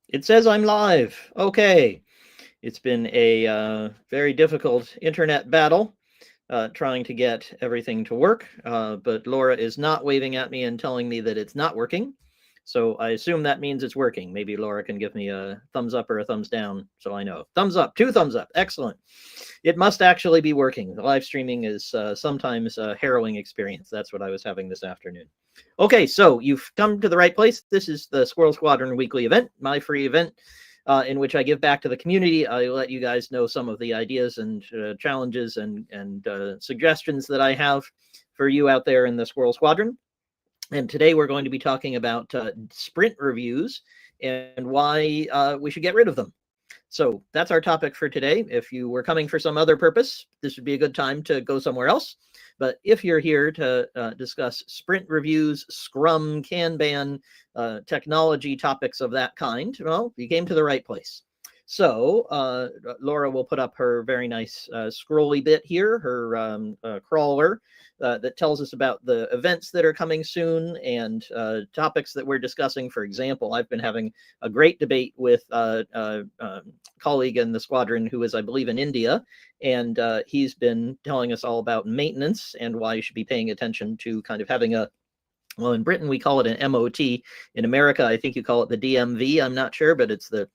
It says I'm live. Okay. It's been a very difficult internet battle trying to get everything to work, but Laura is not waving at me and telling me that it's not working. So I assume that means it's working. Maybe Laura can give me a thumbs up or a thumbs down so I know. Thumbs up, 2 thumbs up. Excellent. It must actually be working. The live streaming is sometimes a harrowing experience. That's what I was having this afternoon. Okay, so you've come to the right place. This is the Squirrel Squadron weekly event, my free event, in which I give back to the community. I let you guys know some of the ideas and challenges and suggestions that I have for you out there in the Squirrel Squadron. And today we're going to be talking about sprint reviews and why we should get rid of them. So that's our topic for today. If you were coming for some other purpose, this would be a good time to go somewhere else. But if you're here to discuss sprint reviews, Scrum, Kanban, technology topics of that kind, well, you came to the right place. So Laura will put up her very nice scrolly bit here, her crawler that tells us about the events that are coming soon and topics that we're discussing. For example, I've been having a great debate with a colleague in the squadron who is, I believe, in India, and he's been telling us all about maintenance and why you should be paying attention to kind of having a, well, in Britain we call it an MOT. In America, I think you call it the DMV. I'm not sure, but it's the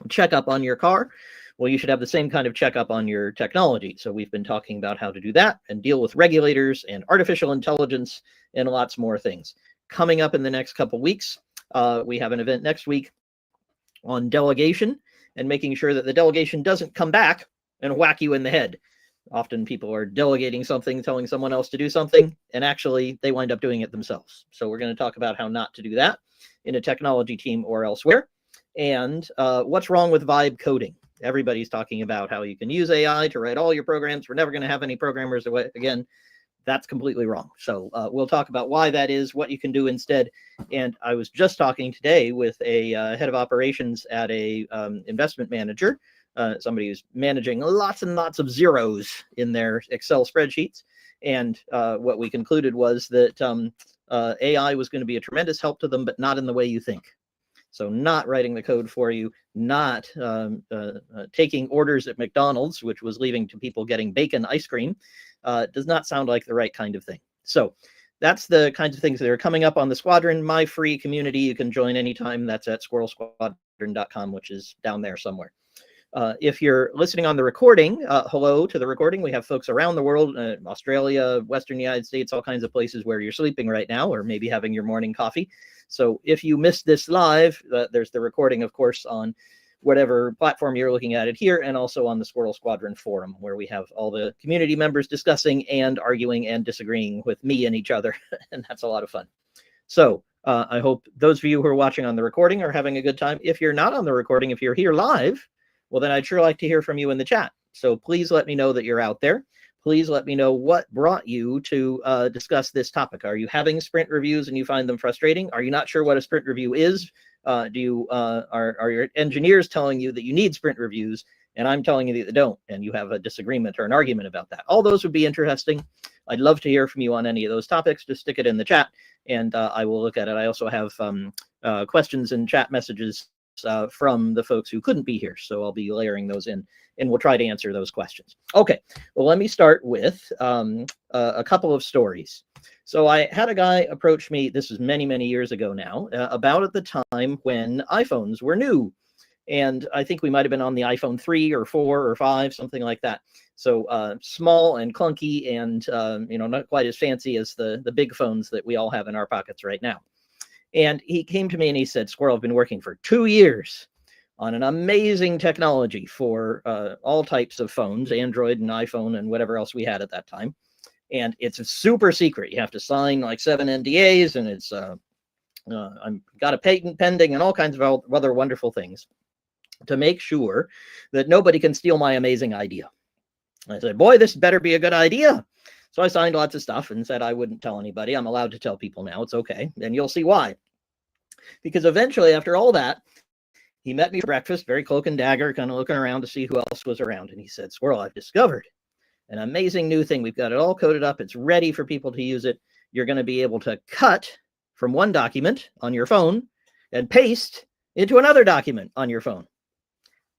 checkup on your car. Well, you should have the same kind of checkup on your technology. So we've been talking about how to do that and deal with regulators and artificial intelligence and lots more things. Coming up in the next couple weeks, we have an event next week on delegation and making sure that the delegation doesn't come back and whack you in the head. Often people are delegating something, telling someone else to do something, and actually they wind up doing it themselves. So we're going to talk about how not to do that in a technology team or elsewhere. And what's wrong with vibe coding? Everybody's talking about how you can use AI to write all your programs. We're never going to have any programmers. Again, that's completely wrong. So we'll talk about why that is, what you can do instead. And I was just talking today with a head of operations at a investment manager, somebody who's managing lots and lots of zeros in their Excel spreadsheets. And what we concluded was that AI was going to be a tremendous help to them, but not in the way you think. So not writing the code for you, not taking orders at McDonald's, which was leading to people getting bacon ice cream, does not sound like the right kind of thing. So that's the kinds of things that are coming up on the Squadron, my free community. You can join anytime. That's at squirrelsquadron.com, which is down there somewhere. If you're listening on the recording, hello to the recording. We have folks around the world, Australia, Western United States, all kinds of places where you're sleeping right now, or maybe having your morning coffee. So if you missed this live, there's the recording, of course, on whatever platform you're looking at it here, and also on the Squirrel Squadron forum, where we have all the community members discussing and arguing and disagreeing with me and each other, and that's a lot of fun. So I hope those of you who are watching on the recording are having a good time. If you're not on the recording, if you're here live, well, then I'd sure like to hear from you in the chat. So please let me know that you're out there. Please let me know what brought you to discuss this topic. Are you having sprint reviews and you find them frustrating? Are you not sure what a sprint review is? Are your engineers telling you that you need sprint reviews and I'm telling you that they don't, and you have a disagreement or an argument about that? All those would be interesting. I'd love to hear from you on any of those topics. Just stick it in the chat and I will look at it. I also have questions and chat messages from the folks who couldn't be here. So I'll be layering those in and we'll try to answer those questions. Okay, well, let me start with a couple of stories. So I had a guy approach me, this was many, many years ago now, about at the time when iPhones were new. And I think we might have been on the iPhone 3 or 4 or 5, something like that. So small and clunky and, not quite as fancy as the big phones that we all have in our pockets right now. And he came to me and he said, Squirrel, I've been working for 2 years on an amazing technology for all types of phones, Android and iPhone and whatever else we had at that time. And it's a super secret. You have to sign like 7 NDAs and it's I've got a patent pending and all kinds of other wonderful things to make sure that nobody can steal my amazing idea. I said, boy, this better be a good idea. So I signed lots of stuff and said I wouldn't tell anybody. I'm allowed to tell people now. It's okay. And you'll see why. Because eventually, after all that, he met me for breakfast, very cloak and dagger, kind of looking around to see who else was around. And he said, Squirrel, I've discovered an amazing new thing. We've got it all coded up. It's ready for people to use it. You're going to be able to cut from one document on your phone and paste into another document on your phone.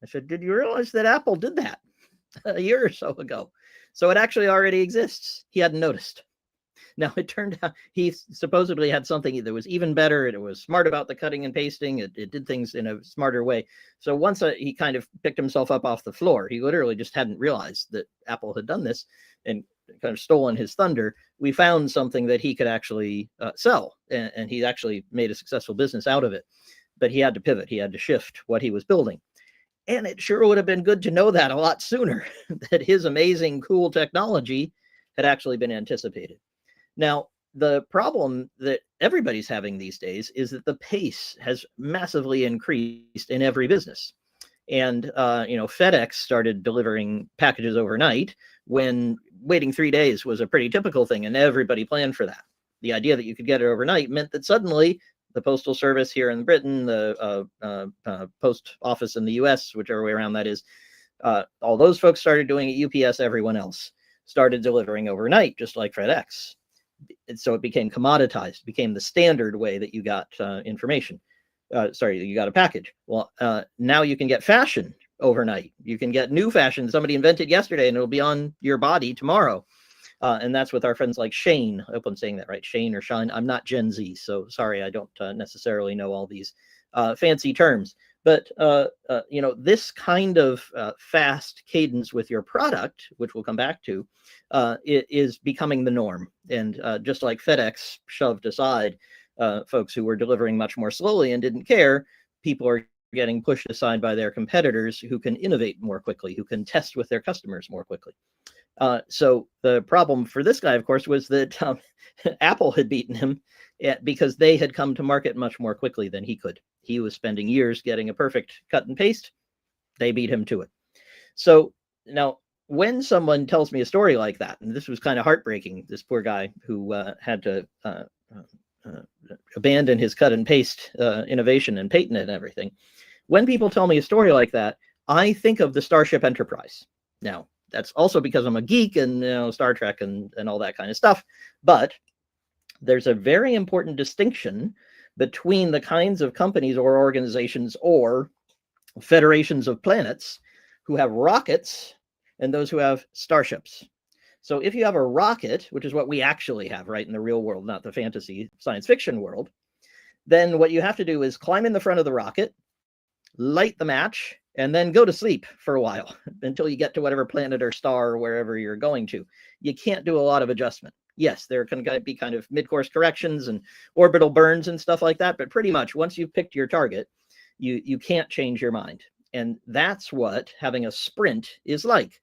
I said, did you realize that Apple did that a year or so ago? So it actually already exists. He hadn't noticed. Now, it turned out he supposedly had something that was even better. It was smart about the cutting and pasting. It did things in a smarter way. So once he kind of picked himself up off the floor, he literally just hadn't realized that Apple had done this and kind of stolen his thunder. We found something that he could actually sell, and he actually made a successful business out of it. But he had to pivot. He had to shift what he was building. And it sure would have been good to know that a lot sooner, that his amazing, cool technology had actually been anticipated. Now, the problem that everybody's having these days is that the pace has massively increased in every business. And, FedEx started delivering packages overnight when waiting 3 days was a pretty typical thing, and everybody planned for that. The idea that you could get it overnight meant that suddenly the Postal Service here in Britain, the Post Office in the US, whichever way around that is, all those folks started doing it. UPS, everyone else started delivering overnight, just like FedEx. So it became commoditized, became the standard way that you got information. You got a package. Well, now you can get fashion overnight. You can get new fashion somebody invented yesterday, and it'll be on your body tomorrow. And that's with our friends like Shein. I hope I'm saying that right, Shein or Shine. I'm not Gen Z, so sorry, I don't necessarily know all these fancy terms. But this kind of fast cadence with your product, which we'll come back to, it is becoming the norm. And just like FedEx shoved aside folks who were delivering much more slowly and didn't care, people are getting pushed aside by their competitors who can innovate more quickly, who can test with their customers more quickly. So the problem for this guy, of course, was that Apple had beaten him because they had come to market much more quickly than he could. He was spending years getting a perfect cut and paste. They beat him to it. So now when someone tells me a story like that, and this was kind of heartbreaking, this poor guy who had to abandon his cut and paste innovation and patent it and everything. When people tell me a story like that, I think of the Starship Enterprise. Now, that's also because I'm a geek and Star Trek and all that kind of stuff. But there's a very important distinction between the kinds of companies or organizations or federations of planets who have rockets and those who have starships. So if you have a rocket, which is what we actually have, right, in the real world, not the fantasy science fiction world, then what you have to do is climb in the front of the rocket, light the match, and then go to sleep for a while until you get to whatever planet or star or wherever you're going to. You can't do a lot of adjustment. Yes, there can be kind of mid-course corrections and orbital burns and stuff like that, but pretty much once you've picked your target, you can't change your mind. And that's what having a sprint is like.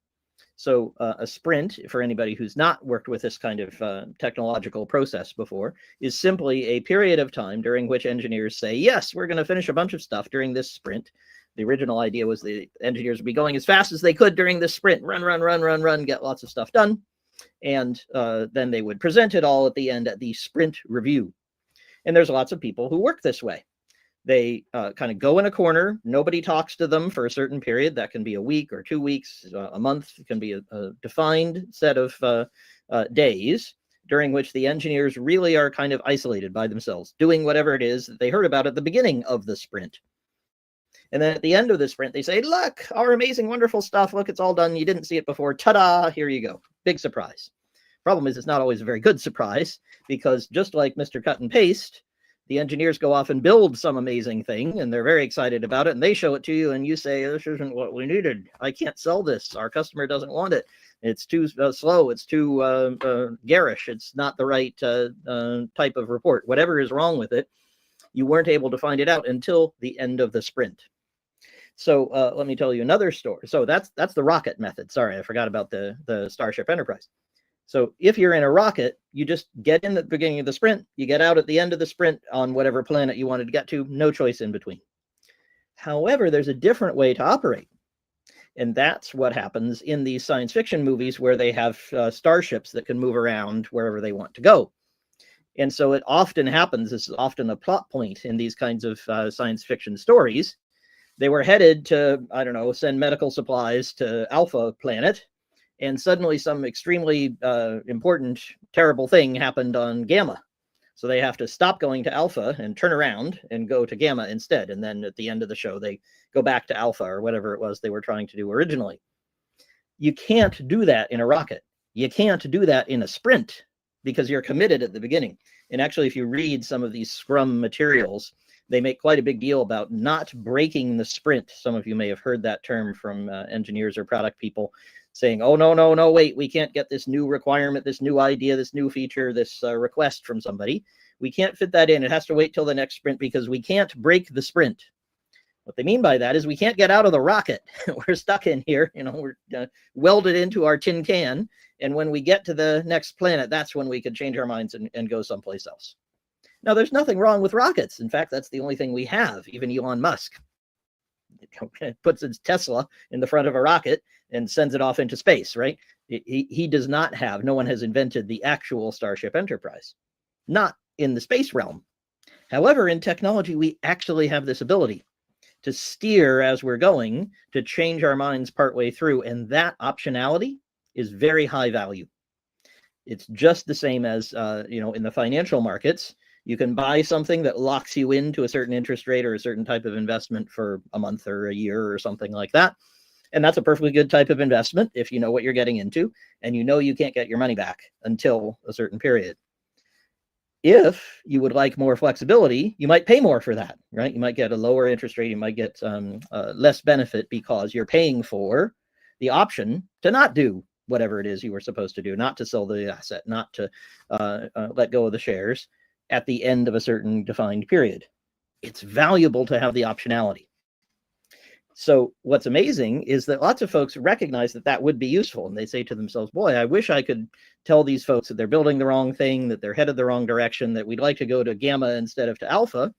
So a sprint, for anybody who's not worked with this kind of technological process before, is simply a period of time during which engineers say, yes, we're going to finish a bunch of stuff during this sprint. The original idea was the engineers would be going as fast as they could during this sprint, run, get lots of stuff done. And then they would present it all at the end at the sprint review. And there's lots of people who work this way. They kind of go in a corner. Nobody talks to them for a certain period. That can be a week or 2 weeks, a month. It can be a defined set of days during which the engineers really are kind of isolated by themselves, doing whatever it is that they heard about at the beginning of the sprint. And then at the end of the sprint, they say, look, our amazing, wonderful stuff. Look, it's all done. You didn't see it before. Ta-da, here you go. Big surprise. Problem is, it's not always a very good surprise because just like Mr. Cut and Paste, the engineers go off and build some amazing thing and they're very excited about it and they show it to you and you say, this isn't what we needed. I can't sell this. Our customer doesn't want it. It's too slow. It's too garish. It's not the right type of report. Whatever is wrong with it, you weren't able to find it out until the end of the sprint. So let me tell you another story. So that's the rocket method. Sorry, I forgot about the Starship Enterprise. So if you're in a rocket, you just get in at the beginning of the sprint, you get out at the end of the sprint on whatever planet you wanted to get to, no choice in between. However, there's a different way to operate. And that's what happens in these science fiction movies where they have starships that can move around wherever they want to go. And so it often happens, this is often a plot point in these kinds of science fiction stories. They were headed to, I don't know, send medical supplies to Alpha Planet, and suddenly some extremely important, terrible thing happened on Gamma. So they have to stop going to alpha and turn around and go to gamma instead. And then at the end of the show, they go back to alpha or whatever it was they were trying to do originally. You can't do that in a rocket. You can't do that in a sprint because you're committed at the beginning. And actually, if you read some of these Scrum materials, they make quite a big deal about not breaking the sprint. Some of you may have heard that term from engineers or product people saying, oh, no, wait, we can't get this new requirement, this new idea, this new feature, this request from somebody. We can't fit that in. It has to wait till the next sprint because we can't break the sprint. What they mean by that is we can't get out of the rocket. We're stuck in here, we're welded into our tin can. And when we get to the next planet, that's when we could change our minds and go someplace else. Now, there's nothing wrong with rockets. In fact, that's the only thing we have, even Elon Musk. Puts his Tesla in the front of a rocket and sends it off into space, right? He does not have, no one has invented the actual Starship Enterprise, not in the space realm. However, in technology, we actually have this ability to steer as we're going, to change our minds partway through, and that optionality is very high value. It's just the same as, in the financial markets. You can buy something that locks you into a certain interest rate or a certain type of investment for a month or a year or something like that. And that's a perfectly good type of investment if you know what you're getting into and you know you can't get your money back until a certain period. If you would like more flexibility, you might pay more for that, right? You might get a lower interest rate. You might get less benefit because you're paying for the option to not do whatever it is you were supposed to do, not to sell the asset, not to let go of the shares at the end of a certain defined period. It's valuable to have the optionality. So what's amazing is that lots of folks recognize that that would be useful. And they say to themselves, boy, I wish I could tell these folks that they're building the wrong thing, that they're headed the wrong direction, that we'd like to go to gamma instead of to alpha,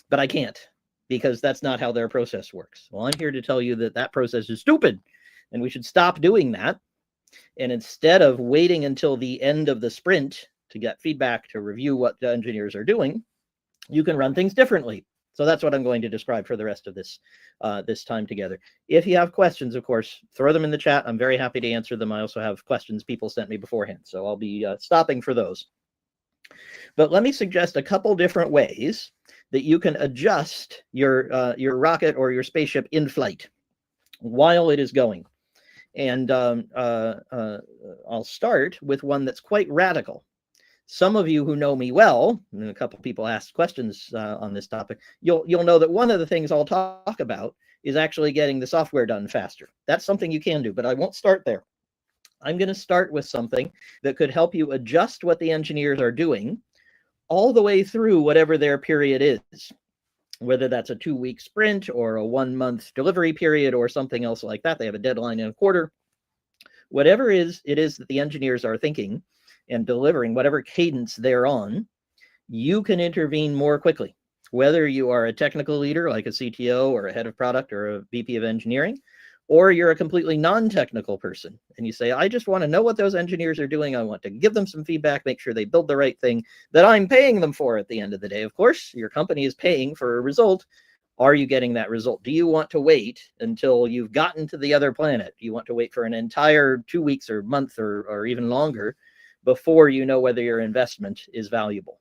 but I can't because that's not how their process works. Well, I'm here to tell you that that process is stupid and we should stop doing that. And instead of waiting until the end of the sprint to get feedback, to review what the engineers are doing, you can run things differently. So that's what I'm going to describe for the rest of this this time together. If you have questions, of course, throw them in the chat. I'm very happy to answer them. I also have questions people sent me beforehand, so I'll be stopping for those. But let me suggest a couple different ways that you can adjust your rocket or your spaceship in flight while it is going. And I'll start with one that's quite radical. Some of you who know me well, and a couple of people asked questions on this topic, you'll know that one of the things I'll talk about is actually getting the software done faster. That's something you can do, but I won't start there. I'm going to start with something that could help you adjust what the engineers are doing all the way through whatever their period is, whether that's a 2-week sprint or a 1-month delivery period or something else like that. They have a deadline in a quarter. Whatever it is that the engineers are thinking and delivering, whatever cadence they're on, you can intervene more quickly. Whether you are a technical leader like a CTO or a head of product or a VP of engineering, or you're a completely non-technical person and you say, I just want to know what those engineers are doing. I want to give them some feedback, make sure they build the right thing that I'm paying them for at the end of the day. Of course, your company is paying for a result. Are you getting that result? Do you want to wait until you've gotten to the other planet? Do you want to wait for an entire 2 weeks or month or even longer before you know whether your investment is valuable?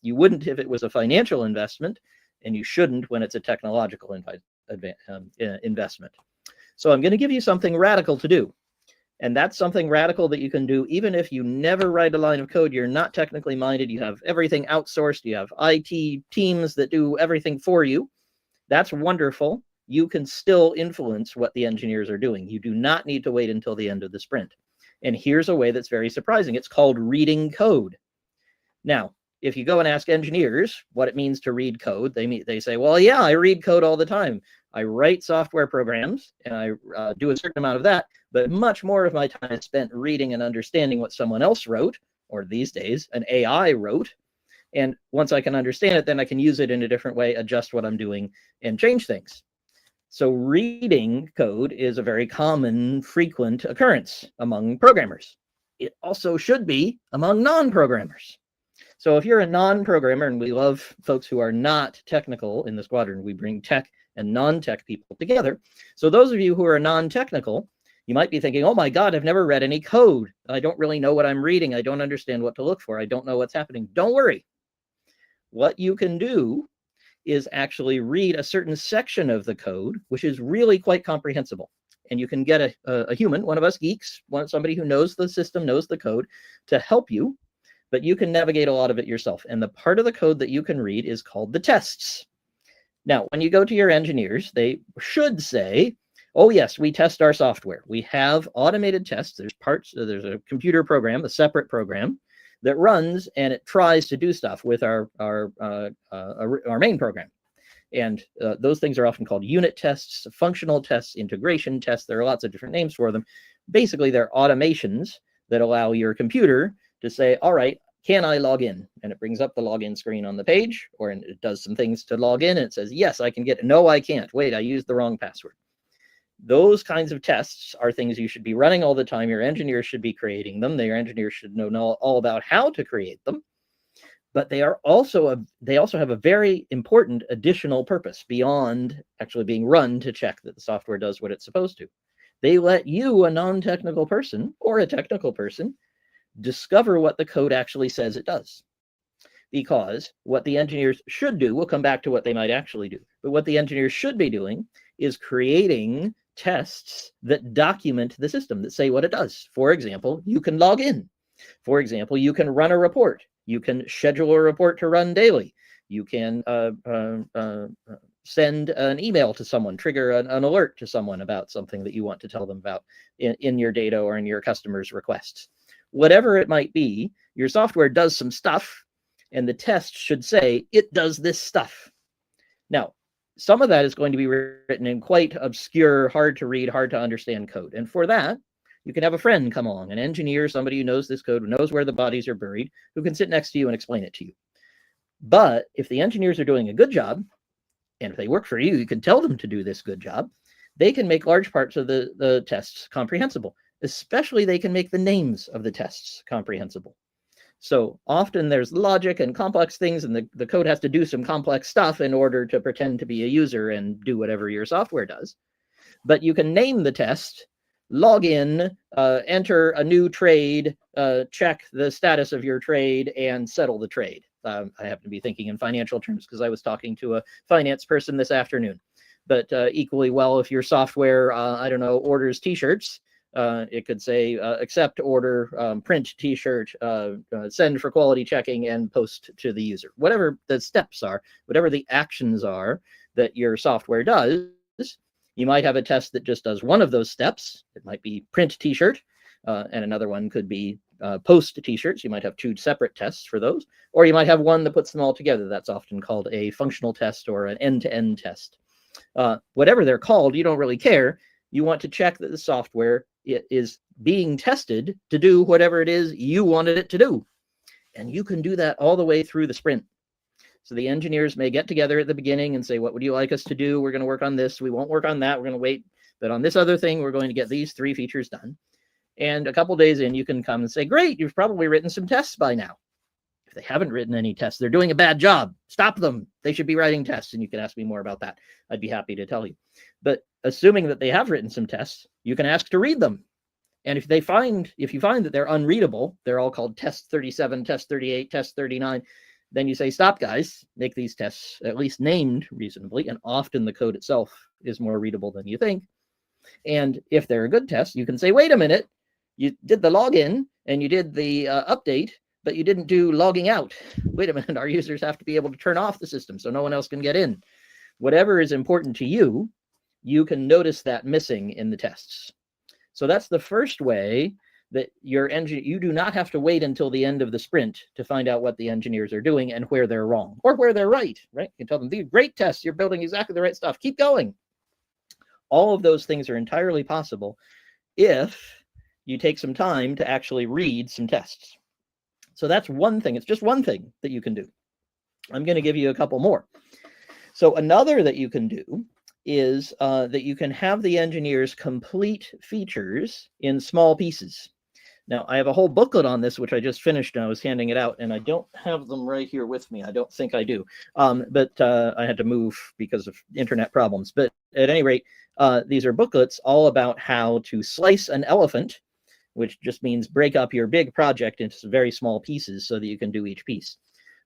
You wouldn't if it was a financial investment, and you shouldn't when it's a technological investment. So I'm going to give you something radical to do. And that's something radical that you can do even if you never write a line of code, you're not technically minded, you have everything outsourced, you have IT teams that do everything for you. That's wonderful. You can still influence what the engineers are doing. You do not need to wait until the end of the sprint. And here's a way that's very surprising. It's called reading code. Now, if you go and ask engineers what it means to read code, they say, well, yeah, I read code all the time. I write software programs and I do a certain amount of that, but much more of my time is spent reading and understanding what someone else wrote, or these days, an AI wrote. And once I can understand it, then I can use it in a different way, adjust what I'm doing, and change things. So reading code is a very common, frequent occurrence among programmers. It also should be among non-programmers. So if you're a non-programmer, and we love folks who are not technical in the squadron, we bring tech and non-tech people together. So those of you who are non-technical, you might be thinking, oh my God, I've never read any code. I don't really know what I'm reading. I don't understand what to look for. I don't know what's happening. Don't worry. what you can do is actually read a certain section of the code, which is really quite comprehensible. And you can get a human, one of us geeks, somebody who knows the system, knows the code, to help you, but you can navigate a lot of it yourself. And the part of the code that you can read is called the tests. Now, when you go to your engineers, they should say, oh yes, we test our software. We have automated tests. There's a computer program, a separate program that runs and it tries to do stuff with our main program. And those things are often called unit tests, functional tests, integration tests. There are lots of different names for them. Basically, they're automations that allow your computer to say, all right, can I log in? And it brings up the login screen on the page, or it does some things to log in, and it says, yes, I can get it. No, I can't. Wait, I used the wrong password. Those kinds of tests are things you should be running all the time. Your engineers should be creating them. Your engineers should know all about how to create them. But they also have a very important additional purpose beyond actually being run to check that the software does what it's supposed to. They let you, a non-technical person or a technical person, discover what the code actually says it does. Because what the engineers should do, we'll come back to what they might actually do, but what the engineers should be doing is creating tests that document the system, that say what it does. For example, you can log in. For example, you can run a report. You can schedule a report to run daily. You can send an email to someone, trigger an alert to someone about something that you want to tell them about in your data or in your customer's requests. Whatever it might be, your software does some stuff, and the test should say it does this stuff. Now, some of that is going to be written in quite obscure, hard to read, hard to understand code. And for that, you can have a friend come along, an engineer, somebody who knows this code, who knows where the bodies are buried, who can sit next to you and explain it to you. But if the engineers are doing a good job, and if they work for you, you can tell them to do this good job, they can make large parts of the tests comprehensible. Especially they can make the names of the tests comprehensible. So often there's logic and complex things, and the code has to do some complex stuff in order to pretend to be a user and do whatever your software does. But you can name the test, log in, enter a new trade, check the status of your trade, and settle the trade. I happen to be thinking in financial terms because I was talking to a finance person this afternoon. But equally well, if your software, orders t-shirts, it could say accept order, print t-shirt, send for quality checking, and post to the user. Whatever the steps are, whatever the actions are that your software does, you might have a test that just does one of those steps. It might be print t-shirt, and another one could be post t-shirts. You might have two separate tests for those, or you might have one that puts them all together. That's often called a functional test or an end-to-end test. Whatever they're called, you don't really care. You want to check that the software is being tested to do whatever it is you wanted it to do. And you can do that all the way through the sprint. So the engineers may get together at the beginning and say, what would you like us to do? We're going to work on this. We won't work on that. We're going to wait. But on this other thing, we're going to get these 3 features done. And a couple days in, you can come and say, great, you've probably written some tests by now. If they haven't written any tests, they're doing a bad job. Stop them. They should be writing tests. And you can ask me more about that. I'd be happy to tell you. But assuming that they have written some tests, you can ask to read them. And if you find that they're unreadable, they're all called test 37, test 38, test 39, then you say, stop, guys, make these tests at least named reasonably. And often the code itself is more readable than you think. And if they're a good test, you can say, wait a minute, you did the login and you did the update, but you didn't do logging out. Wait a minute, our users have to be able to turn off the system so no one else can get in. Whatever is important to you, you can notice that missing in the tests. So that's the first way that you do not have to wait until the end of the sprint to find out what the engineers are doing and where they're wrong or where they're right. You can tell them, these great tests, you're building exactly the right stuff. Keep going. All of those things are entirely possible if you take some time to actually read some tests. So that's one thing. It's just one thing that you can do. I'm going to give you a couple more. So another that you can do is that you can have the engineers complete features in small pieces. Now, I have a whole booklet on this, which I just finished and I was handing it out, and I don't have them right here with me. I don't think I do, but I had to move because of internet problems. But at any rate, these are booklets all about how to slice an elephant, which just means break up your big project into very small pieces so that you can do each piece.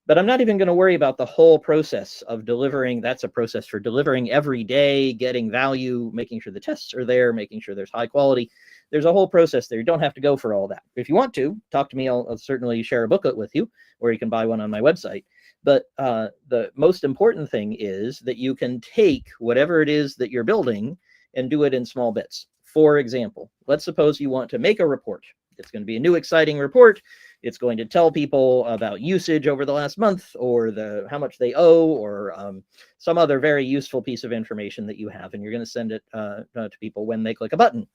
But I'm not even going to worry about the whole process of delivering. That's a process for delivering every day, getting value, making sure the tests are there, making sure there's high quality. There's a whole process there. You don't have to go for all that. If you want to, talk to me. I'll certainly share a booklet with you, or you can buy one on my website. But the most important thing is that you can take whatever it is that you're building and do it in small bits. For example, let's suppose you want to make a report. It's going to be a new exciting report. It's going to tell people about usage over the last month, or how much they owe, or some other very useful piece of information that you have, and you're going to send it to people when they click a button.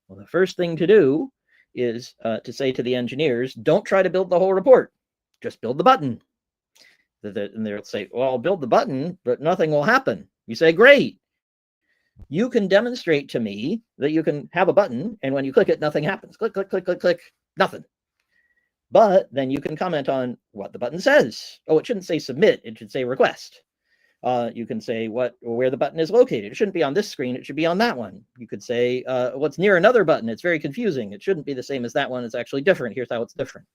Well, the first thing to do is to say to the engineers, don't try to build the whole report. Just build the button. And they'll say, well, I'll build the button, but nothing will happen. You say, great. You can demonstrate to me that you can have a button, and when you click it, nothing happens. Click, click, click, click, click, nothing. But then you can comment on what the button says. Oh, it shouldn't say submit. It should say request. You can say where the button is located. It shouldn't be on this screen. It should be on that one. You could say what's near another button. It's very confusing. It shouldn't be the same as that one. It's actually different. Here's how it's different.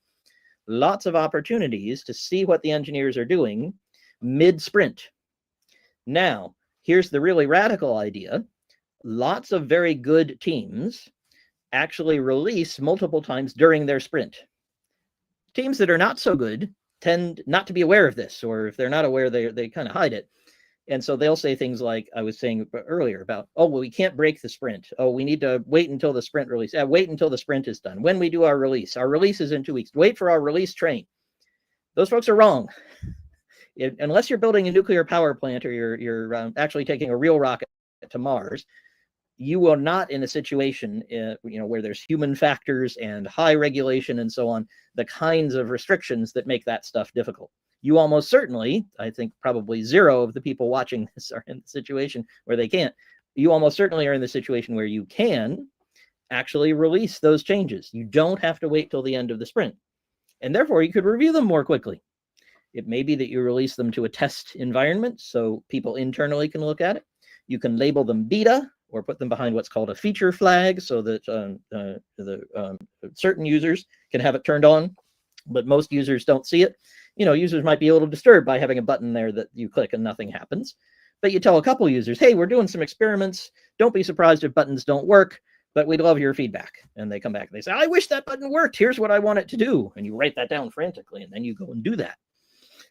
Lots of opportunities to see what the engineers are doing mid-sprint. Now, here's the really radical idea. Lots of very good teams actually release multiple times during their sprint. Teams that are not so good tend not to be aware of this, or if they're not aware, they kind of hide it. And so they'll say things like I was saying earlier about, oh, well, we can't break the sprint. Oh, we need to wait until the sprint release. Wait until the sprint is done. When we do our release is in 2 weeks. Wait for our release train. Those folks are wrong. Unless you're building a nuclear power plant, or you're actually taking a real rocket to Mars, you are not in a situation where there's human factors and high regulation and so on, the kinds of restrictions that make that stuff difficult. You almost certainly, I think probably zero of the people watching this are in the situation where they can't. You almost certainly are in the situation where you can actually release those changes. You don't have to wait till the end of the sprint. And therefore, you could review them more quickly. It may be that you release them to a test environment so people internally can look at it. You can label them beta, or put them behind what's called a feature flag, so that certain users can have it turned on, but most users don't see it. Users might be a little disturbed by having a button there that you click and nothing happens. But you tell a couple users, hey, we're doing some experiments. Don't be surprised if buttons don't work, but we'd love your feedback. And they come back and they say, I wish that button worked. Here's what I want it to do. And you write that down frantically, and then you go and do that.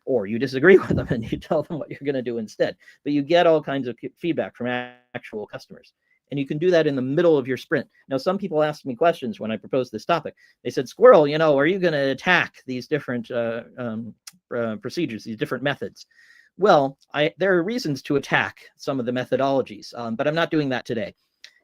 Or you disagree with them and you tell them what you're going to do instead. But you get all kinds of feedback from actual customers. And you can do that in the middle of your sprint. Now, some people asked me questions when I proposed this topic. They said, Squirrel, are you going to attack these different procedures, these different methods? Well, there are reasons to attack some of the methodologies, but I'm not doing that today.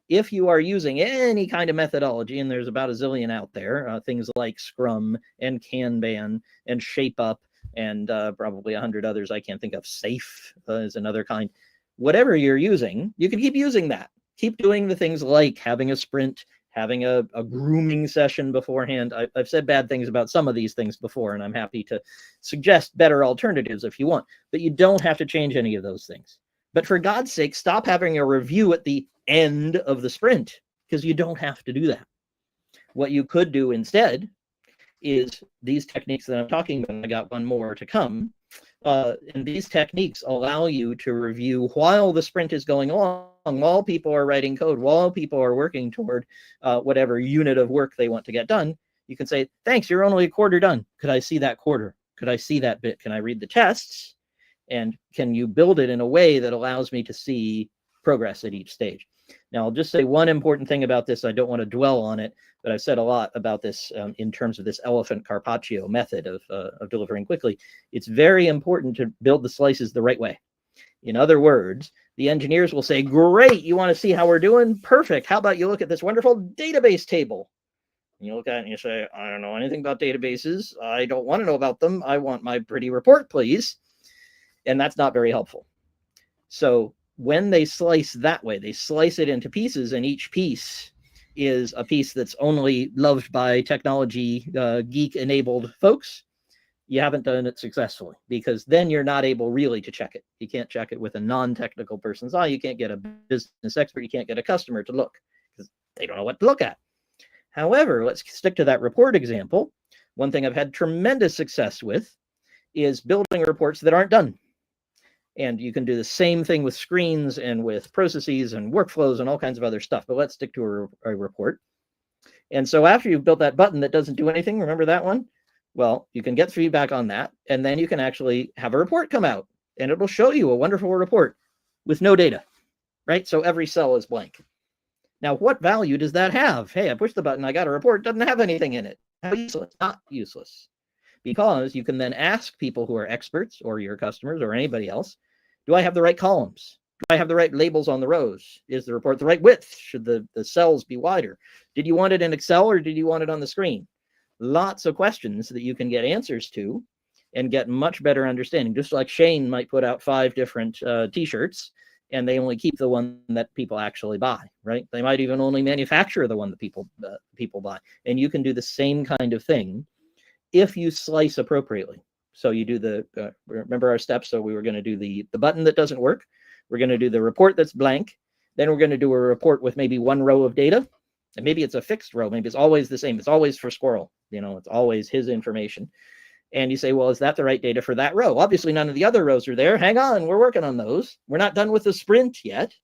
If you are using any kind of methodology, and there's about a zillion out there, things like Scrum and Kanban and ShapeUp, and probably 100 others I can't think of. SAFe is another kind. Whatever you're using, you can keep using that. Keep doing the things like having a sprint, having a grooming session beforehand. I've said bad things about some of these things before, and I'm happy to suggest better alternatives if you want. But you don't have to change any of those things. But for God's sake, stop having a review at the end of the sprint, because you don't have to do that. What you could do instead is these techniques that I'm talking about. I got one more to come. And these techniques allow you to review while the sprint is going along, while people are writing code, while people are working toward whatever unit of work they want to get done. You can say, thanks, you're only a quarter done. Could I see that quarter? Could I see that bit? Can I read the tests? And can you build it in a way that allows me to see progress at each stage? Now, I'll just say one important thing about this. I don't want to dwell on it, but I've said a lot about this in terms of this elephant carpaccio method of delivering quickly. It's very important to build the slices the right way. In other words, the engineers will say, great, you want to see how we're doing? Perfect. How about you look at this wonderful database table? And you look at it and you say, I don't know anything about databases. I don't want to know about them. I want my pretty report, please. And that's not very helpful. So when they slice that way, they slice it into pieces, and each piece is a piece that's only loved by technology geek-enabled folks. You haven't done it successfully, because then you're not able really to check it. You can't check it with a non-technical person's eye. You can't get a business expert. You can't get a customer to look, because they don't know what to look at. However, let's stick to that report example. One thing I've had tremendous success with is building reports that aren't done. And you can do the same thing with screens and with processes and workflows and all kinds of other stuff. But let's stick to a report. And so after you've built that button that doesn't do anything, remember that one? Well, you can get feedback on that, and then you can actually have a report come out, and it'll show you a wonderful report with no data, right? So every cell is blank. Now, what value does that have? Hey, I pushed the button, I got a report, doesn't have anything in it. How useless? Not useless. Because you can then ask people who are experts or your customers or anybody else, do I have the right columns? Do I have the right labels on the rows? Is the report the right width? Should the cells be wider? Did you want it in Excel or did you want it on the screen? Lots of questions that you can get answers to and get much better understanding. Just like Shein might put out 5 different t-shirts and they only keep the one that people actually buy, right? They might even only manufacture the one that people buy. And you can do the same kind of thing if you slice appropriately. So you do the, remember our steps. So we were going to do the button that doesn't work. We're going to do the report that's blank. Then we're going to do a report with maybe 1 row of data. And maybe it's a fixed row. Maybe it's always the same. It's always for Squirrel. You know, it's always his information. And you say, well, is that the right data for that row? Obviously, none of the other rows are there. Hang on, we're working on those. We're not done with the sprint yet,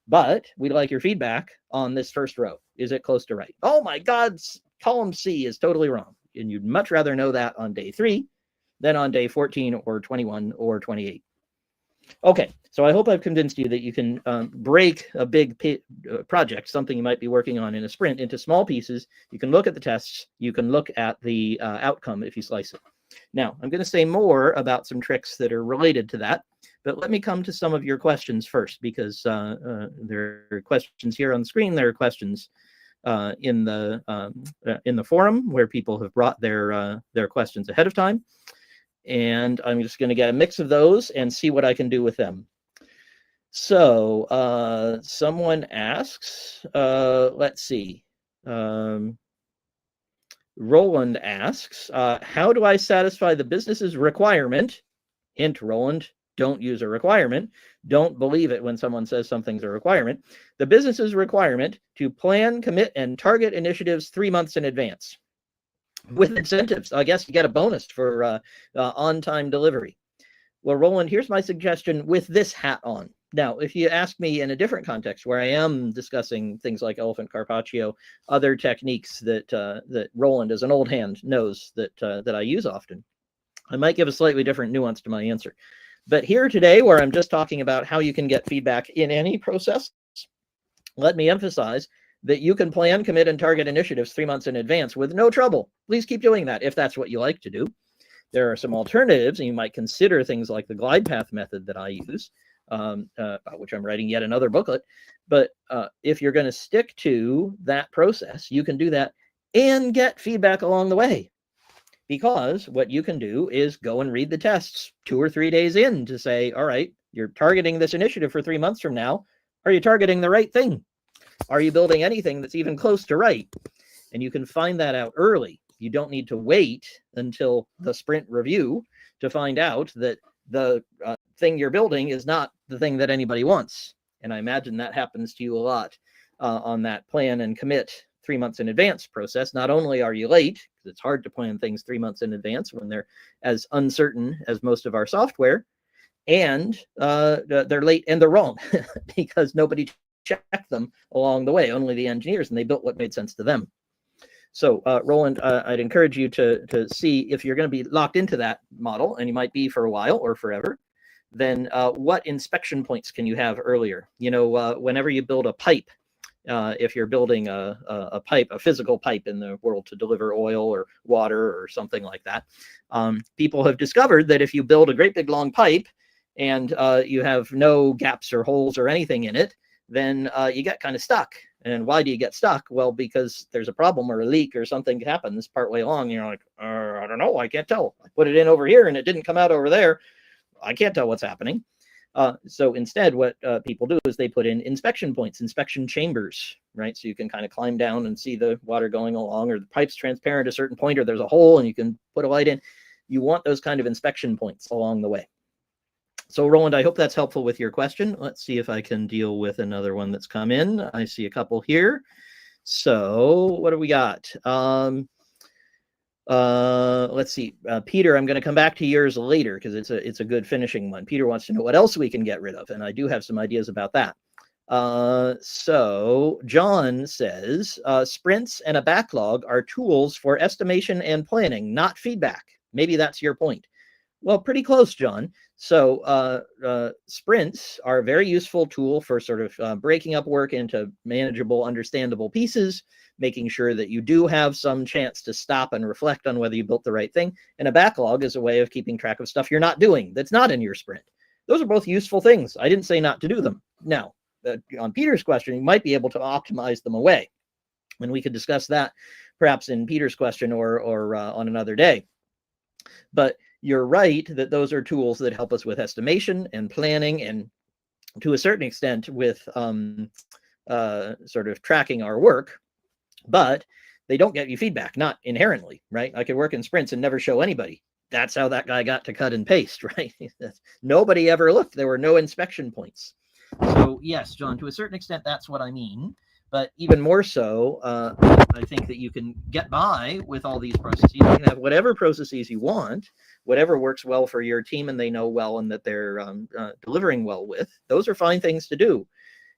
but we'd like your feedback on this first row. Is it close to right? Oh my God, column C is totally wrong. And you'd much rather know that on day 3 than on day 14 or 21 or 28. Okay, so I hope I've convinced you that you can break a big project, something you might be working on in a sprint, into small pieces. You can look at the tests. You can look at the outcome if you slice it. Now, I'm going to say more about some tricks that are related to that, but let me come to some of your questions first, because there are questions here on the screen. There are questions in the forum where people have brought their questions ahead of time. And I'm just going to get a mix of those and see what I can do with them. So someone asks, let's see. Roland asks, how do I satisfy the business's requirement? Hint, Roland, don't use a requirement. Don't believe it when someone says something's a requirement. The business's requirement to plan, commit, and target initiatives 3 months in advance. With incentives, I guess you get a bonus for on-time delivery. Well, Roland, here's my suggestion with this hat on. Now, if you ask me in a different context where I am discussing things like elephant carpaccio, other techniques that Roland, as an old hand, knows that I use often, I might give a slightly different nuance to my answer. But here today, where I'm just talking about how you can get feedback in any process, let me emphasize that you can plan, commit, and target initiatives 3 months in advance with no trouble. Please keep doing that if that's what you like to do. There are some alternatives, and you might consider things like the glide path method that I use, which I'm writing yet another booklet. But if you're going to stick to that process, you can do that and get feedback along the way. Because what you can do is go and read the tests 2 or 3 days in to say, all right, you're targeting this initiative for 3 months from now. Are you targeting the right thing? Are you building anything that's even close to right? And you can find that out early. You don't need to wait until the sprint review to find out that the thing you're building is not the thing that anybody wants. And I imagine that happens to you a lot on that plan and commit 3 months in advance process. Not only are you late, because it's hard to plan things 3 months in advance when they're as uncertain as most of our software, and they're late and they're wrong because nobody checked them along the way, only the engineers, and they built what made sense to them. So Roland, I'd encourage you to see if you're going to be locked into that model, and you might be for a while or forever, then what inspection points can you have earlier? You know, whenever you build a pipe, if you're building a pipe, a physical pipe in the world to deliver oil or water or something like that, people have discovered that if you build a great big long pipe and you have no gaps or holes or anything in it, then you get kind of stuck. And why do you get stuck? Well, because there's a problem or a leak or something happens partway along. You're like, I don't know, I can't tell. I put it in over here and it didn't come out over there. I can't tell what's happening. So instead, what people do is they put in inspection points, inspection chambers, right? So you can kind of climb down and see the water going along, or the pipe's transparent at a certain point, or there's a hole and you can put a light in. You want those kind of inspection points along the way. So Roland, I hope that's helpful with your question. Let's see if I can deal with another one that's come in. I see a couple here. So what do we got? Let's see. Peter, I'm going to come back to yours later because it's a good finishing one. Peter wants to know what else we can get rid of, and I do have some ideas about that. So John says, sprints and a backlog are tools for estimation and planning, not feedback. Maybe that's your point. Well, pretty close, John. So sprints are a very useful tool for sort of breaking up work into manageable, understandable pieces, making sure that you do have some chance to stop and reflect on whether you built the right thing. And a backlog is a way of keeping track of stuff you're not doing that's not in your sprint. Those are both useful things. I didn't say not to do them. Now, on Peter's question, you might be able to optimize them away. And we could discuss that perhaps in Peter's question or on another day. But you're right that those are tools that help us with estimation and planning, and to a certain extent with sort of tracking our work, but they don't get you feedback, not inherently, right? I could work in sprints and never show anybody. That's how that guy got to cut and paste, right? Nobody ever looked. There were no inspection points. So yes, John, to a certain extent, that's what I mean. But even more so, I think that you can get by with all these processes. You can have whatever processes you want, whatever works well for your team and they know well and that they're delivering well with. Those are fine things to do.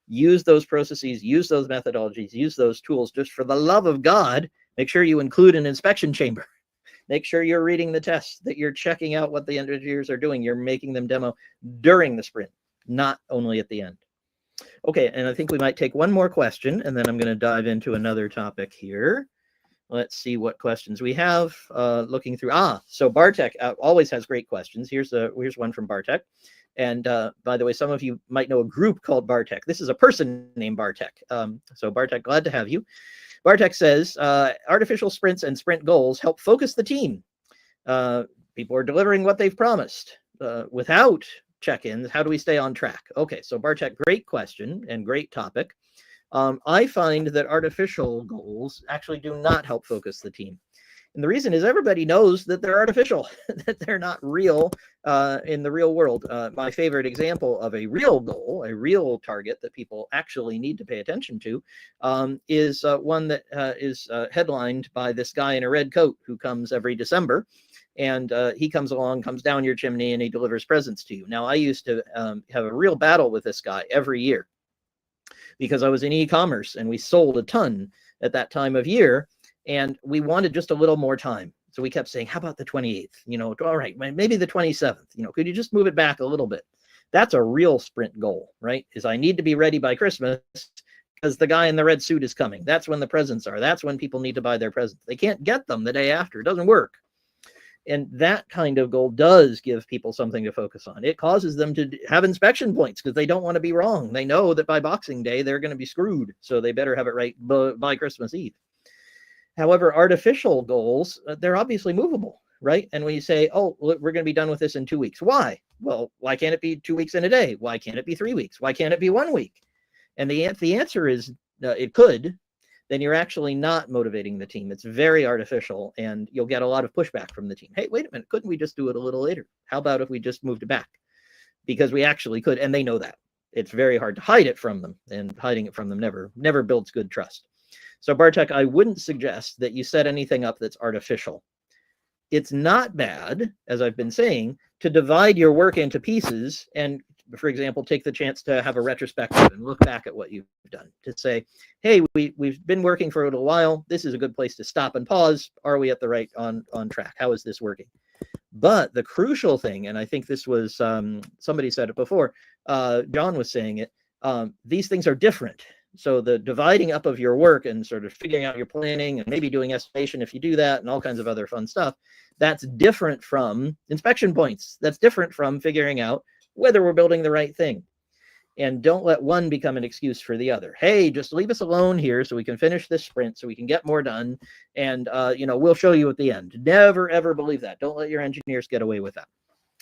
Use those processes, use those methodologies, use those tools. Just for the love of God, make sure you include an inspection chamber. Make sure you're reading the tests, that you're checking out what the engineers are doing. You're making them demo during the sprint, not only at the end. Okay, and I think we might take one more question, and then I'm going to dive into another topic here. Let's see what questions we have. Looking through, so Bartek always has great questions. Here's one from Bartek. And by the way, some of you might know a group called Bartek. This is a person named Bartek. So Bartek, glad to have you. Bartek says, artificial sprints and sprint goals help focus the team. People are delivering what they've promised. Without check-ins, how do we stay on track? Okay, so Bartek, great question and great topic. I find that artificial goals actually do not help focus the team. And the reason is everybody knows that they're artificial, that they're not real in the real world. My favorite example of a real goal, a real target that people actually need to pay attention to is one that is headlined by this guy in a red coat who comes every December. And he comes along, comes down your chimney, and he delivers presents to you. Now, I used to have a real battle with this guy every year because I was in e-commerce and we sold a ton at that time of year. And we wanted just a little more time. So we kept saying, how about the 28th? You know, all right, maybe the 27th. You know, could you just move it back a little bit? That's a real sprint goal, right? Is I need to be ready by Christmas because the guy in the red suit is coming. That's when the presents are. That's when people need to buy their presents. They can't get them the day after. It doesn't work. And that kind of goal does give people something to focus on. It causes them to have inspection points because they don't want to be wrong. They know that by Boxing Day, they're going to be screwed. So they better have it right by Christmas Eve. However, artificial goals, they're obviously movable, right? And when you say, oh, look, we're going to be done with this in 2 weeks. Why? Well, why can't it be 2 weeks in a day? Why can't it be 3 weeks? Why can't it be 1 week? And the answer is it could. Then you're actually not motivating the team. It's very artificial, and you'll get a lot of pushback from the team. Hey, wait a minute, couldn't we just do it a little later? How about if we just moved it back? Because we actually could, and they know that. It's very hard to hide it from them, and hiding it from them never builds good trust. So Bartek, I wouldn't suggest that you set anything up that's artificial. It's not bad, as I've been saying, to divide your work into pieces and, for example, take the chance to have a retrospective and look back at what you've done. To say, hey, we've been working for a little while. This is a good place to stop and pause. Are we at the right on track? How is this working? But the crucial thing, and I think this was, somebody said it before, John was saying it, these things are different. So the dividing up of your work and sort of figuring out your planning and maybe doing estimation if you do that and all kinds of other fun stuff, that's different from inspection points. That's different from figuring out whether we're building the right thing. And don't let one become an excuse for the other. Hey, just leave us alone here so we can finish this sprint, so we can get more done. And, we'll show you at the end. Never, ever believe that. Don't let your engineers get away with that.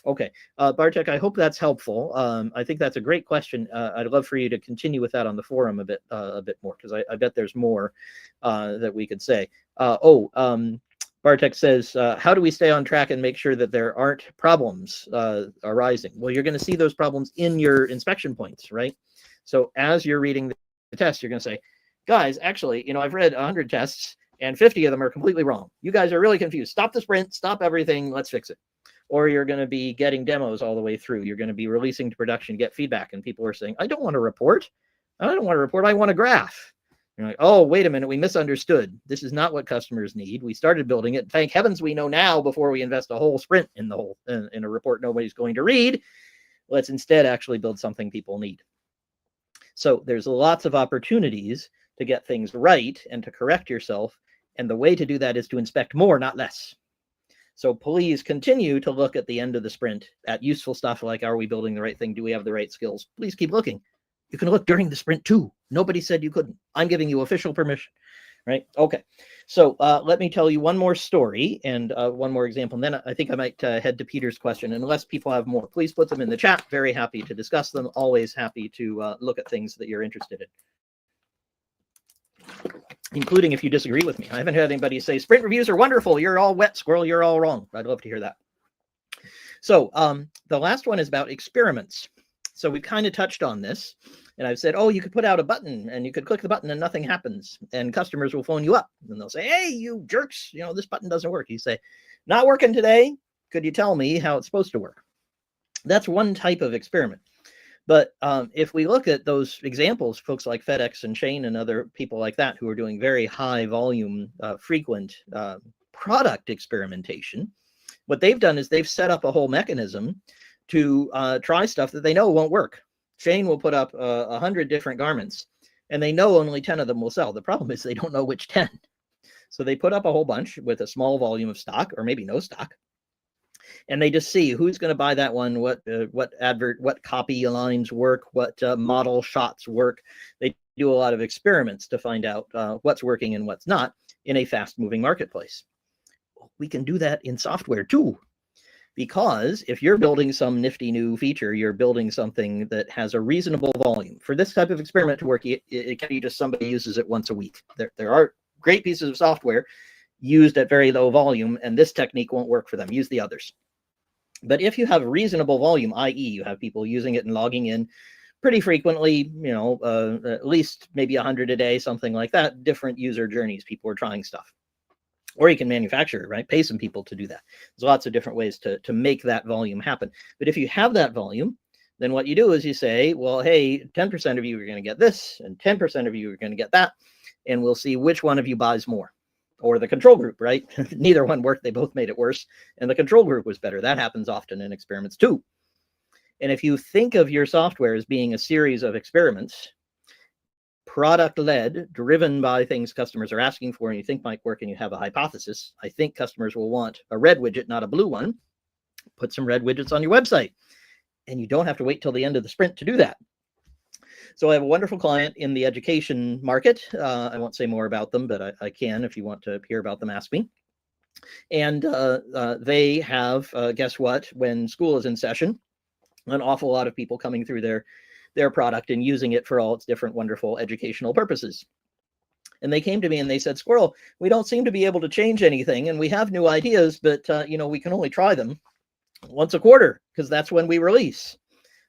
Okay, Bartek, I hope that's helpful. I think that's a great question. I'd love for you to continue with that on the forum a bit more, because I bet there's more that we could say. Bartek says, how do we stay on track and make sure that there aren't problems arising? Well, you're going to see those problems in your inspection points, right? So as you're reading the test, you're going to say, guys, actually, I've read 100 tests and 50 of them are completely wrong. You guys are really confused. Stop the sprint, stop everything, let's fix it. Or you're going to be getting demos all the way through. You're going to be releasing to production, get feedback, and people are saying, I don't want a report. I don't want a report. I want a graph. You're like, oh, wait a minute. We misunderstood. This is not what customers need. We started building it. Thank heavens we know now before we invest a whole sprint in a report nobody's going to read. Let's instead actually build something people need. So there's lots of opportunities to get things right and to correct yourself. And the way to do that is to inspect more, not less. So please continue to look at the end of the sprint at useful stuff like, are we building the right thing? Do we have the right skills? Please keep looking. You can look during the sprint too. Nobody said you couldn't. I'm giving you official permission, right? Okay. So let me tell you one more story and one more example. And then I think I might head to Peter's question. And unless people have more, please put them in the chat. Very happy to discuss them. Always happy to look at things that you're interested in, including if you disagree with me. I haven't had anybody say sprint reviews are wonderful. You're all wet, squirrel. You're all wrong. I'd love to hear that. So the last one is about experiments. So we've kind of touched on this, and I've said, oh, you could put out a button and you could click the button and nothing happens, and customers will phone you up and they'll say, hey, you jerks, you know, this button doesn't work. You say, not working today. Could you tell me how it's supposed to work? That's one type of experiment. But if we look at those examples, folks like FedEx and Shein and other people like that who are doing very high volume, frequent product experimentation, what they've done is they've set up a whole mechanism to try stuff that they know won't work. Shein will put up 100 different garments, and they know only 10 of them will sell. The problem is they don't know which 10. So they put up a whole bunch with a small volume of stock, or maybe no stock, and they just see who's going to buy that one, what copy lines work, what model shots work. They do a lot of experiments to find out what's working and what's not in a fast-moving marketplace. We can do that in software too. Because if you're building some nifty new feature, you're building something that has a reasonable volume. For this type of experiment to work, it can be just somebody uses it once a week. There are great pieces of software used at very low volume, and this technique won't work for them. Use the others. But if you have reasonable volume, i.e. you have people using it and logging in pretty frequently, you know, at least maybe 100 a day, something like that, different user journeys, people are trying stuff. Or you can manufacture it, right? Pay some people to do that. There's lots of different ways to make that volume happen. But if you have that volume, then what you do is you say, well, hey, 10% of you are going to get this, and 10% of you are going to get that, and we'll see which one of you buys more. Or the control group, right? Neither one worked. They both made it worse. And the control group was better. That happens often in experiments too. And if you think of your software as being a series of experiments, product-led, driven by things customers are asking for and you think might work, and you have a hypothesis, I think customers will want a red widget, not a blue one. Put some red widgets on your website, and you don't have to wait till the end of the sprint to do that. So I have a wonderful client in the education market. I won't say more about them, but I can. If you want to hear about them, ask me. And they have, guess what, when school is in session, an awful lot of people coming through their product and using it for all its different wonderful educational purposes. And they came to me and they said, Squirrel, we don't seem to be able to change anything, and we have new ideas, but you know, we can only try them once a quarter because that's when we release.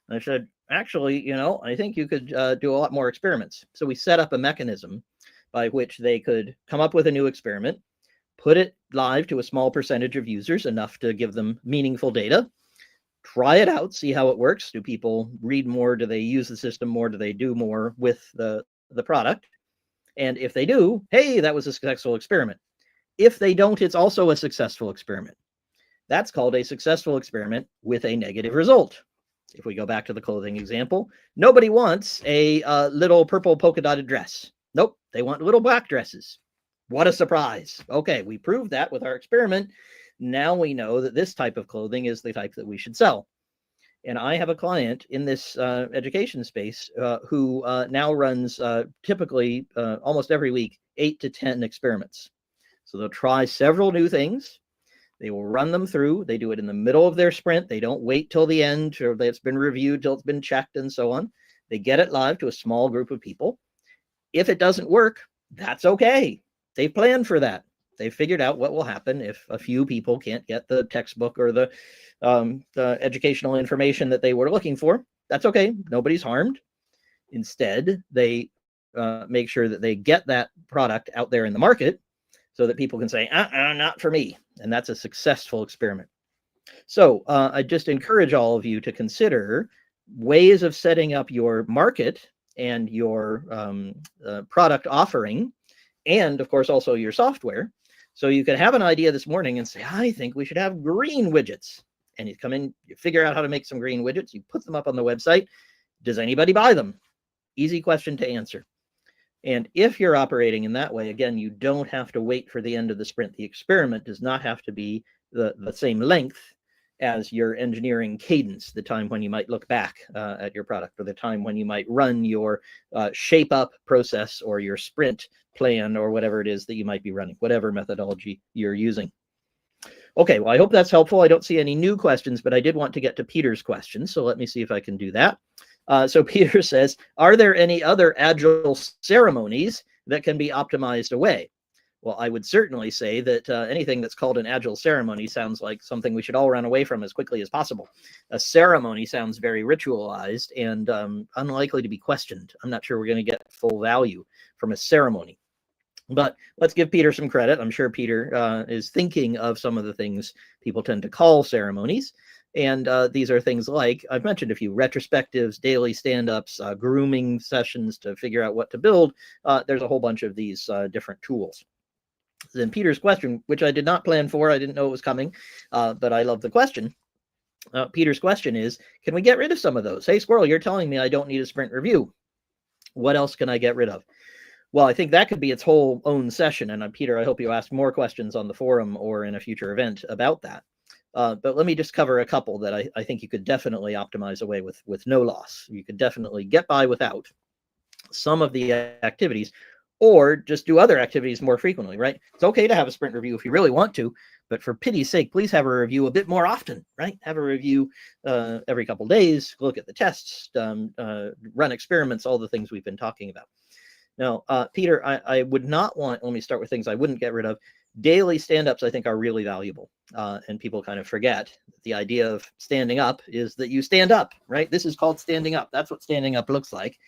And I said, actually, you know, I think you could do a lot more experiments. So we set up a mechanism by which they could come up with a new experiment, put it live to a small percentage of users, enough to give them meaningful data, try it out, see how it works. Do people read more? Do they use the system more? Do they do more with the product? And if they do, hey, that was a successful experiment. If they don't, it's also a successful experiment. That's called a successful experiment with a negative result. If we go back to the clothing example, nobody wants a little purple polka dotted dress. Nope, they want little black dresses. What a surprise. Okay, we proved that with our experiment. Now we know that this type of clothing is the type that we should sell. And I have a client in this education space who now runs typically almost every week 8 to 10 experiments. So they'll try several new things. They will run them through. They do it in the middle of their sprint. They don't wait till the end, or it's been reviewed till it's been checked and so on. They get it live to a small group of people. If it doesn't work, that's okay. They've planned for that. They figured out what will happen if a few people can't get the textbook or the educational information that they were looking for. That's okay. Nobody's harmed. Instead, they make sure that they get that product out there in the market so that people can say, not for me. And that's a successful experiment. So I just encourage all of you to consider ways of setting up your market and your product offering, and of course also your software. So you could have an idea this morning and say, I think we should have green widgets. And you come in, you figure out how to make some green widgets, you put them up on the website. Does anybody buy them? Easy question to answer. And if you're operating in that way, again, you don't have to wait for the end of the sprint. The experiment does not have to be the same length as your engineering cadence, the time when you might look back at your product, or the time when you might run your shape up process or your sprint plan, or whatever it is that you might be running, whatever methodology you're using. Okay, well, I hope that's helpful. I don't see any new questions, but I did want to get to Peter's question, so let me see if I can do that. So Peter says, are there any other Agile ceremonies that can be optimized away? Well, I would certainly say that anything that's called an Agile ceremony sounds like something we should all run away from as quickly as possible. A ceremony sounds very ritualized and unlikely to be questioned. I'm not sure we're going to get full value from a ceremony. But let's give Peter some credit. I'm sure Peter is thinking of some of the things people tend to call ceremonies. And these are things like, I've mentioned a few: retrospectives, daily stand-ups, grooming sessions to figure out what to build. There's a whole bunch of these different tools. Then Peter's question, which I did not plan for, I didn't know it was coming, but I love the question. Peter's question is, can we get rid of some of those? Hey, Squirrel, you're telling me I don't need a sprint review. What else can I get rid of? Well, I think that could be its whole own session. And Peter, I hope you ask more questions on the forum or in a future event about that. But let me just cover a couple that I think you could definitely optimize away with no loss. You could definitely get by without some of the activities, or just do other activities more frequently, right? It's okay to have a sprint review if you really want to, but for pity's sake, please have a review a bit more often, right? Have a review every couple of days, look at the tests, run experiments, all the things we've been talking about. Now, Peter, I would not want, let me start with things I wouldn't get rid of. Daily stand-ups, I think, are really valuable, and people kind of forget the idea of standing up is that you stand up, right? This is called standing up. That's what standing up looks like,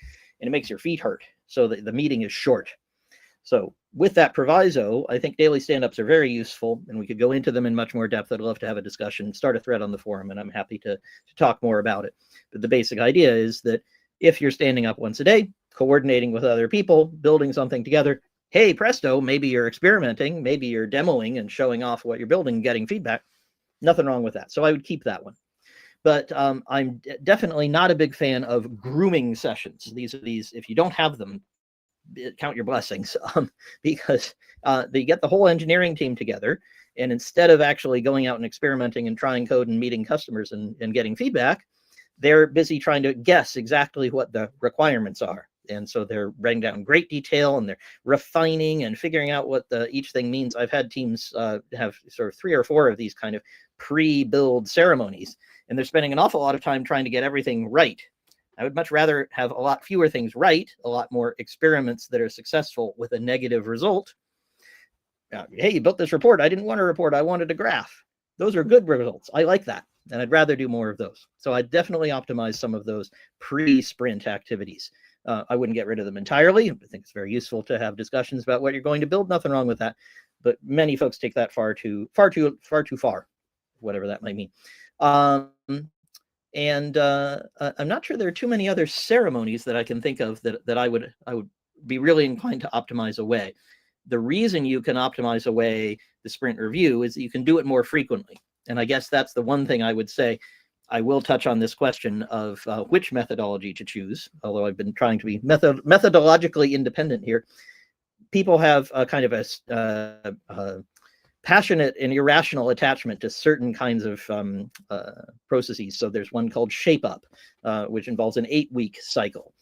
and it makes your feet hurt, so the meeting is short. So with that proviso, I think daily stand-ups are very useful, and we could go into them in much more depth. I'd love to have a discussion, start a thread on the forum, and I'm happy to talk more about it. But the basic idea is that if you're standing up once a day, coordinating with other people, building something together, hey, presto, maybe you're experimenting, maybe you're demoing and showing off what you're building, getting feedback. Nothing wrong with that. So I would keep that one. But I'm definitely not a big fan of grooming sessions. These, if you don't have them, count your blessings, because they get the whole engineering team together, and instead of actually going out and experimenting and trying code and meeting customers and getting feedback, they're busy trying to guess exactly what the requirements are. And so they're writing down great detail, and they're refining and figuring out what each thing means. I've had teams have sort of 3 or 4 of these kind of pre-build ceremonies, and they're spending an awful lot of time trying to get everything right. I would much rather have a lot fewer things right, a lot more experiments that are successful with a negative result. Hey, you built this report. I didn't want a report. I wanted a graph. Those are good results. I like that. And I'd rather do more of those. So I'd definitely optimize some of those pre-sprint activities. I wouldn't get rid of them entirely. I think it's very useful to have discussions about what you're going to build. Nothing wrong with that. But many folks take that far too far, whatever that might mean. I'm not sure there are too many other ceremonies that I can think of that I would be really inclined to optimize away. The reason you can optimize away the sprint review is that you can do it more frequently. And I guess that's the one thing I would say. I will touch on this question of which methodology to choose, although I've been trying to be methodologically independent here. People have a kind of a passionate and irrational attachment to certain kinds of processes. So there's one called Shape Up, which involves an 8-week cycle.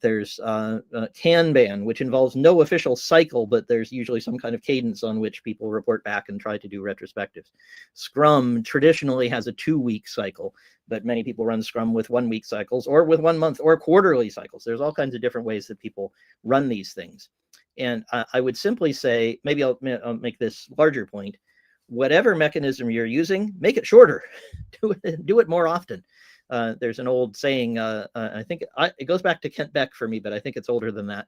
There's Kanban, which involves no official cycle, but there's usually some kind of cadence on which people report back and try to do retrospectives. Scrum traditionally has a 2-week cycle, but many people run Scrum with 1-week cycles, or with 1 month or quarterly cycles. There's all kinds of different ways that people run these things. And I would simply say, maybe I'll make this larger point, whatever mechanism you're using, make it shorter. Do it more often. There's an old saying, I think it goes back to Kent Beck for me, but I think it's older than that.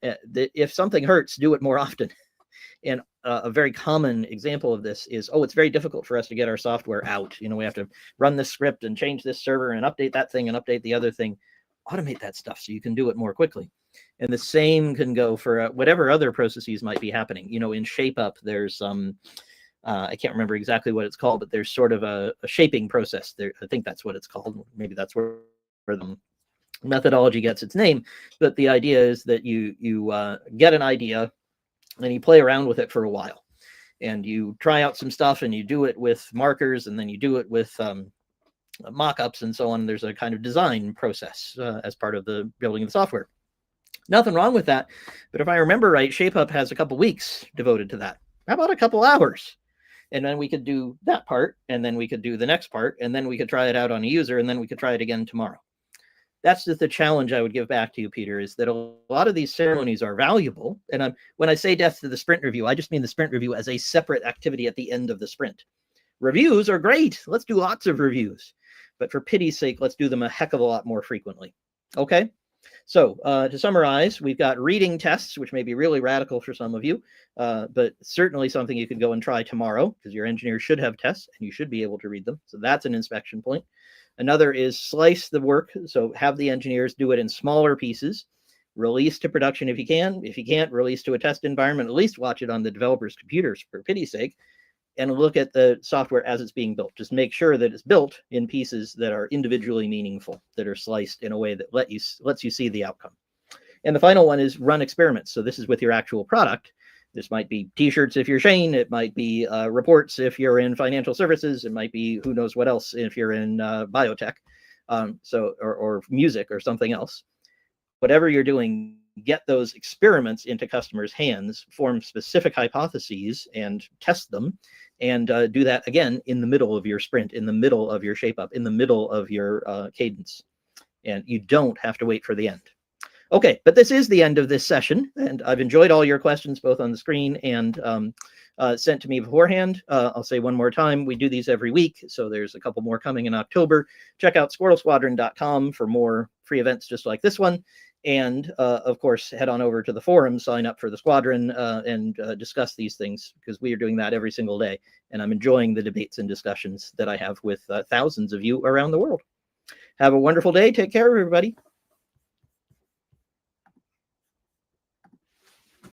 If something hurts, do it more often. And a very common example of this is, oh, it's very difficult for us to get our software out. We have to run this script and change this server and update that thing and update the other thing. Automate that stuff so you can do it more quickly. And the same can go for whatever other processes might be happening. In ShapeUp, there's I can't remember exactly what it's called, but there's sort of a shaping process there. I think that's what it's called. Maybe that's where the methodology gets its name. But the idea is that you get an idea and you play around with it for a while, and you try out some stuff, and you do it with markers, and then you do it with mock-ups and so on. There's a kind of design process as part of the building of the software. Nothing wrong with that. But if I remember right, ShapeUp has a couple weeks devoted to that. How about a couple hours? And then we could do that part, and then we could do the next part, and then we could try it out on a user, and then we could try it again tomorrow. That's just the challenge I would give back to you, Peter, is that a lot of these ceremonies are valuable. And when I say death to the sprint review, I just mean the sprint review as a separate activity at the end of the sprint. Reviews are great. Let's do lots of reviews. But for pity's sake, let's do them a heck of a lot more frequently. Okay? So to summarize, we've got reading tests, which may be really radical for some of you, but certainly something you could go and try tomorrow, because your engineers should have tests and you should be able to read them. So that's an inspection point. Another is slice the work. So have the engineers do it in smaller pieces, release to production if you can. If you can't, release to a test environment, at least watch it on the developers' computers for pity's sake, and look at the software as it's being built. Just make sure that it's built in pieces that are individually meaningful, that are sliced in a way that lets you see the outcome. And the final one is run experiments. So this is with your actual product. This might be t-shirts if you're Shein. It might be reports if you're in financial services. It might be who knows what else if you're in biotech, or music or something else. Whatever you're doing, get those experiments into customers' hands, form specific hypotheses and test them, and do that again in the middle of your sprint, in the middle of your shape up, in the middle of your cadence. And you don't have to wait for the end. Okay, but this is the end of this session, and I've enjoyed all your questions, both on the screen and sent to me beforehand. I'll say one more time, we do these every week, so there's a couple more coming in October. Check out squirrelsquadron.com for more free events just like this one. And of course, head on over to the forum, sign up for the squadron, and discuss these things, because we are doing that every single day. And I'm enjoying the debates and discussions that I have with thousands of you around the world. Have a wonderful day. Take care, everybody.